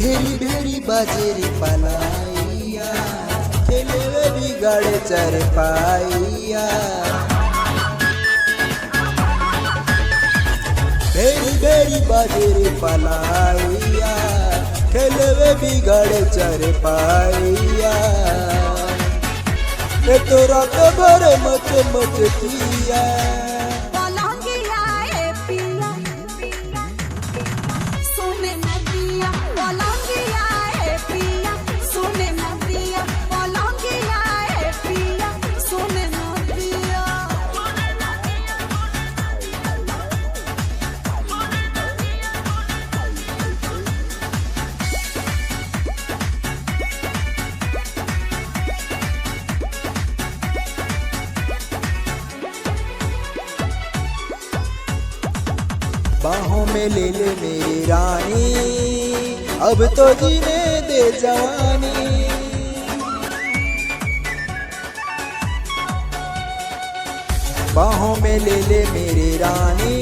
भेरी भेरी बाजेरी पलाइया खेले बिगाड़े चार पाइया। भेरी भेरी बाजेरी पलाइया खेले बिगाड़े चार पाइया। ये तो रात भर मच मच किया बाहों में ले ले मेरी रानी अब तो जीने दे जवानी। बाहों में ले ले मेरी रानी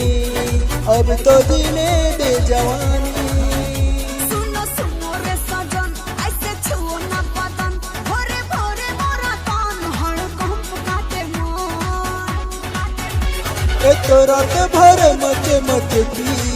अब तो जीने दे जवानी। सुनो सुनो रे सजन ऐसे छुओ ना बदन भोरे भोरे मोरा तन हड़कंप काटे मन। ये तो रात भर मच मच की